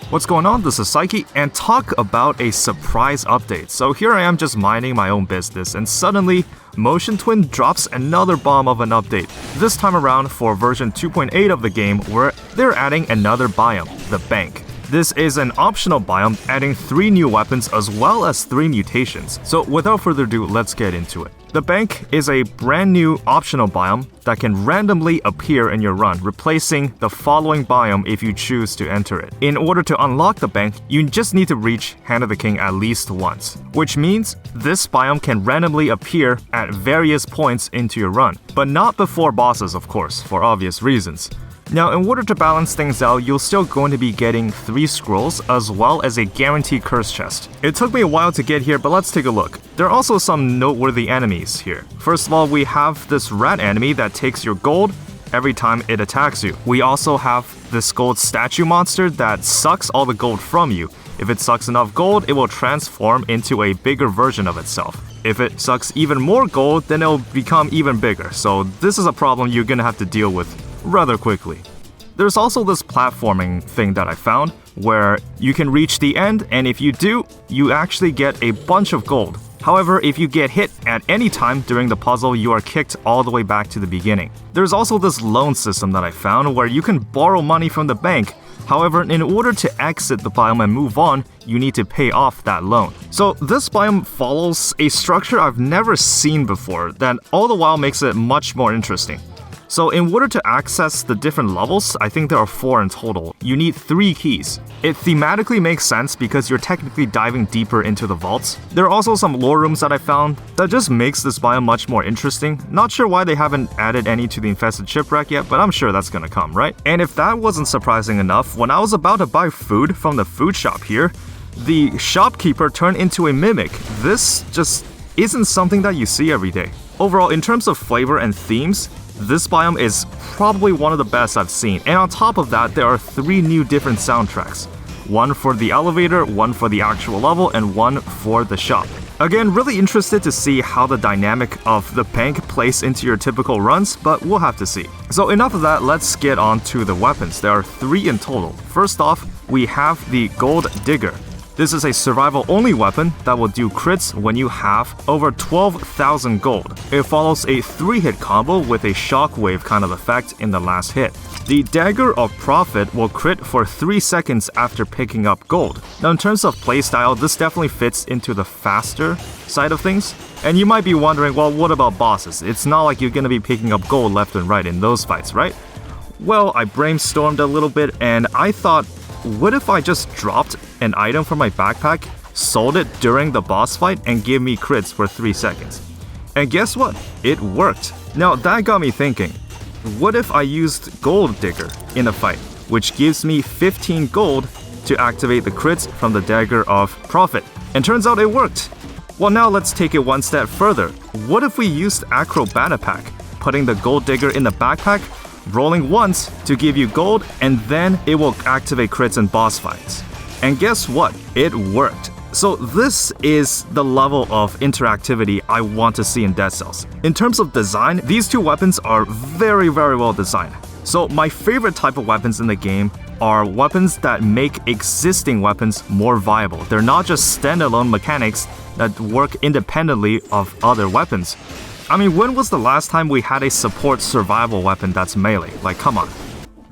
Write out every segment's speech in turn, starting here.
What's going on? This is Pseychie, and talk about a surprise update. So here I am just minding my own business, and suddenly, Motion Twin drops another bomb of an update. This time around for version 2.8 of the game, where they're adding another biome, the Bank. This is an optional biome, adding 3 new weapons as well as 3 mutations. So without further ado, let's get into it. The Bank is a brand new optional biome that can randomly appear in your run, replacing the following biome if you choose to enter it. In order to unlock the Bank, you just need to reach Hand of the King at least once, which means this biome can randomly appear at various points into your run, but not before bosses, of course, for obvious reasons. Now, in order to balance things out, you're still going to be getting 3 scrolls as well as a guaranteed curse chest. It took me a while to get here, but let's take a look. There are also some noteworthy enemies here. First of all, we have this rat enemy that takes your gold every time it attacks you. We also have this gold statue monster that sucks all the gold from you. If it sucks enough gold, it will transform into a bigger version of itself. If it sucks even more gold, then it'll become even bigger. So this is a problem you're gonna have to deal with rather quickly. There's also this platforming thing that I found, where you can reach the end, and if you do, you actually get a bunch of gold. However, if you get hit at any time during the puzzle, you are kicked all the way back to the beginning. There's also this loan system that I found, where you can borrow money from the bank. However, in order to exit the biome and move on, you need to pay off that loan. So this biome follows a structure I've never seen before that all the while makes it much more interesting. So in order to access the different levels, I think there are 4 in total, you need 3 keys. It thematically makes sense because you're technically diving deeper into the vaults. There are also some lore rooms that I found that just makes this biome much more interesting. Not sure why they haven't added any to the infested shipwreck yet, but I'm sure that's gonna come, right? And if that wasn't surprising enough, when I was about to buy food from the food shop here, the shopkeeper turned into a mimic. This just isn't something that you see every day. Overall, in terms of flavor and themes, this biome is probably one of the best I've seen, and on top of that, there are 3 new different soundtracks. 1 for the elevator, 1 for the actual level, and 1 for the shop. Again, really interested to see how the dynamic of the bank plays into your typical runs, but we'll have to see. So enough of that, let's get on to the weapons. There are 3 in total. First off, we have the Gold Digger. This is a survival-only weapon that will do crits when you have over 12,000 gold. It follows a 3-hit combo with a shockwave kind of effect in the last hit. The Dagger of Profit will crit for 3 seconds after picking up gold. Now in terms of playstyle, this definitely fits into the faster side of things. And you might be wondering, well, what about bosses? It's not like you're gonna be picking up gold left and right in those fights, right? Well, I brainstormed a little bit and I thought, what if I just dropped an item from my backpack, sold it during the boss fight, and gave me crits for 3 seconds? And guess what? It worked. Now that got me thinking, what if I used Gold Digger in a fight, which gives me 15 gold to activate the crits from the Dagger of Profit? And turns out it worked. Well, now let's take it one step further. What if we used Acrobata Pack, putting the Gold Digger in the backpack, rolling once to give you gold, and then it will activate crits in boss fights. And guess what? It worked. So this is the level of interactivity I want to see in Dead Cells. In terms of design, these 2 weapons are very well designed. So my favorite type of weapons in the game are weapons that make existing weapons more viable. They're not just standalone mechanics that work independently of other weapons. I mean, when was the last time we had a support survival weapon that's melee? Like, come on.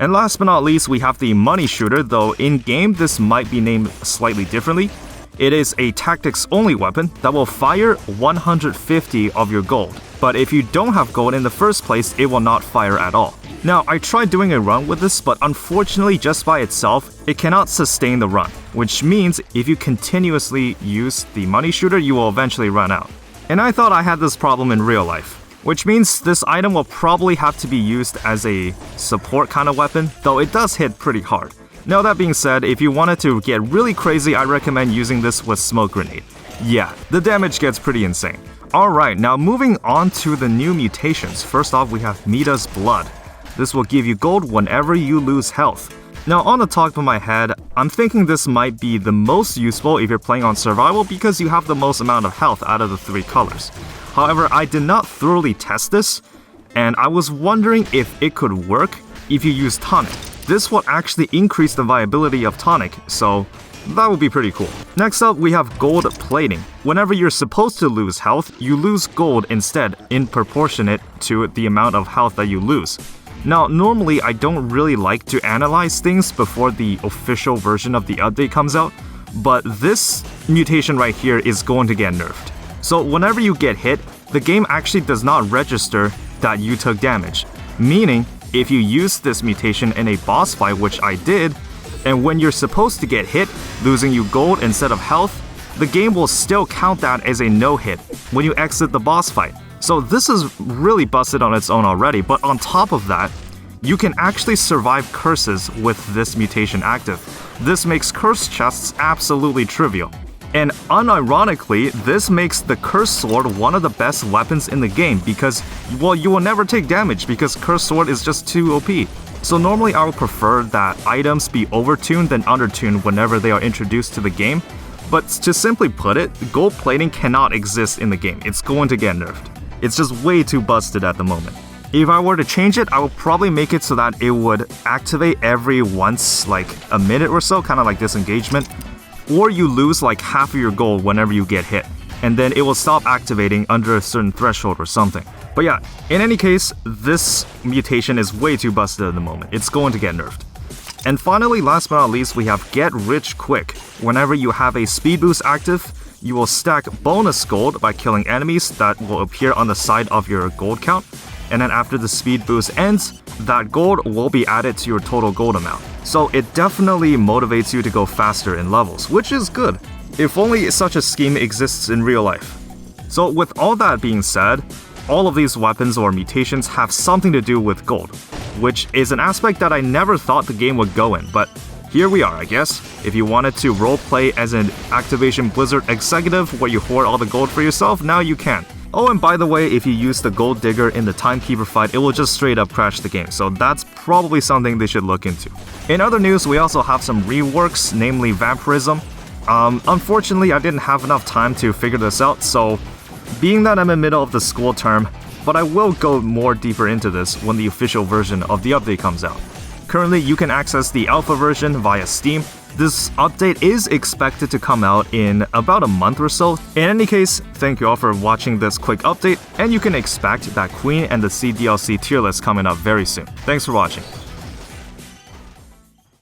And last but not least, we have the Money Shooter, though in-game this might be named slightly differently. It is a tactics-only weapon that will fire 150 of your gold. But if you don't have gold in the first place, it will not fire at all. Now, I tried doing a run with this, but unfortunately just by itself, it cannot sustain the run. Which means if you continuously use the Money Shooter, you will eventually run out. And I thought I had this problem in real life, which means this item will probably have to be used as a support kind of weapon, though it does hit pretty hard. Now that being said, if you wanted to get really crazy, I recommend using this with Smoke Grenade. Yeah, the damage gets pretty insane. Alright, now moving on to the new mutations. First off, we have Mita's Blood. This will give you gold whenever you lose health. Now on the top of my head, I'm thinking this might be the most useful if you're playing on survival because you have the most amount of health out of the 3 colors. However, I did not thoroughly test this, and I was wondering if it could work if you use Tonic. this will actually increase the viability of tonic, so that would be pretty cool. Next up, we have gold plating. Whenever you're supposed to lose health, you lose gold instead, in proportionate to the amount of health that you lose. Now, normally I don't really like to analyze things before the official version of the update comes out, but this mutation right here is going to get nerfed. So whenever you get hit, the game actually does not register that you took damage. Meaning, if you use this mutation in a boss fight, which I did, and when you're supposed to get hit, losing you gold instead of health, the game will still count that as a no-hit when you exit the boss fight. So this is really busted on its own already, but on top of that, you can actually survive curses with this mutation active. This makes curse chests absolutely trivial. And unironically, this makes the Curse Sword one of the best weapons in the game because, well, you will never take damage because Curse Sword is just too OP. So normally I would prefer that items be overtuned than undertuned whenever they are introduced to the game. But to simply put it, gold plating cannot exist in the game. It's going to get nerfed. It's just way too busted at the moment. If I were to change it, I would probably make it so that it would activate every once, like a minute or so, kind of like disengagement. Or you lose like half of your gold whenever you get hit, and then it will stop activating under a certain threshold or something. But yeah, in any case, this mutation is way too busted at the moment. It's going to get nerfed. And finally, last but not least, we have Get Rich Quick. Whenever you have a speed boost active, you will stack bonus gold by killing enemies that will appear on the side of your gold count. And then after the speed boost ends, that gold will be added to your total gold amount. So it definitely motivates you to go faster in levels, which is good. If only such a scheme exists in real life. So with all that being said, all of these weapons or mutations have something to do with gold, which is an aspect that I never thought the game would go in, but here we are, I guess. If you wanted to roleplay as an Activation Blizzard executive where you hoard all the gold for yourself, now you can. Oh, and by the way, if you use the Gold Digger in the Timekeeper fight, it will just straight up crash the game, so that's probably something they should look into. In other news, we also have some reworks, namely Vampirism. Unfortunately, I didn't have enough time to figure this out, so being that I'm in the middle of the school term, but I will go more deeper into this when the official version of the update comes out. Currently, you can access the alpha version via Steam. This update is expected to come out in about a month or so. In any case, thank you all for watching this quick update, and you can expect that Queen and the Sea DLC tier list coming up very soon. Thanks for watching.